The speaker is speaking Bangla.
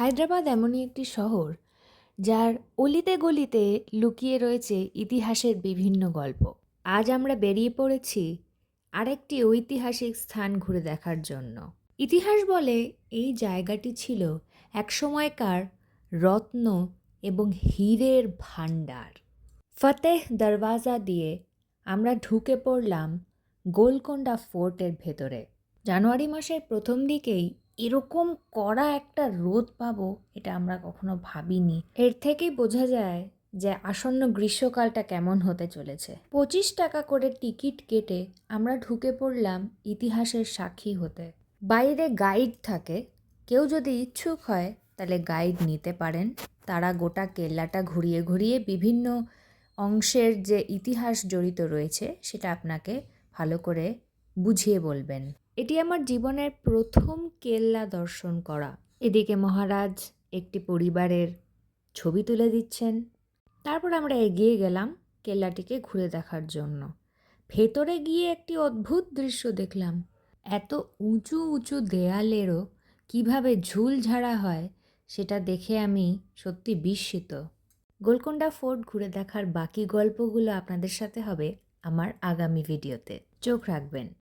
হায়দ্রাবাদ এমনই একটি শহর যার অলিতে গলিতে লুকিয়ে রয়েছে ইতিহাসের বিভিন্ন গল্প। আজ আমরা বেরিয়ে পড়েছি আরেকটি ঐতিহাসিক স্থান ঘুরে দেখার জন্য। ইতিহাস বলে এই জায়গাটি ছিল একসময়কার রত্ন এবং হীরের ভাণ্ডার। ফতেহ দরওয়াজা দিয়ে আমরা ঢুকে পড়লাম গোলকোন্ডা ফোর্টের ভেতরে। জানুয়ারি মাসের প্রথম দিকেই এরকম কড়া একটা রোদ পাবো এটা আমরা কখনো ভাবিনি। এর থেকেই বোঝা যায় যে আসন্ন গ্রীষ্মকালটা কেমন হতে চলেছে। 25 টাকা করে টিকিট কেটে আমরা ঢুকে পড়লাম ইতিহাসের সাক্ষী হতে। বাইরে গাইড থাকে, কেউ যদি ইচ্ছুক হয় তাহলে গাইড নিতে পারেন। তারা গোটা কেল্লাটা ঘুরিয়ে ঘুরিয়ে বিভিন্ন অংশের যে ইতিহাস জড়িত রয়েছে সেটা আপনাকে ভালো করে বুঝিয়ে বলবেন। এটি আমার জীবনের প্রথম কেল্লা দর্শন করা। এদিকে মহারাজ একটি পরিবারের ছবি তুলে দিচ্ছেন। তারপর আমরা এগিয়ে গেলাম কেল্লাটিকে ঘুরে দেখার জন্য। ভেতরে গিয়ে একটি অদ্ভুত দৃশ্য দেখলাম। এত উঁচু উঁচু দেয়ালেরও কিভাবে ঝুল ঝাড়া হয় সেটা দেখে আমি সত্যি বিস্মিত। গোলকোন্ডা ফোর্ট ঘুরে দেখার বাকি গল্পগুলো আপনাদের সাথে হবে আমার আগামী ভিডিওতে। চোখ রাখবেন।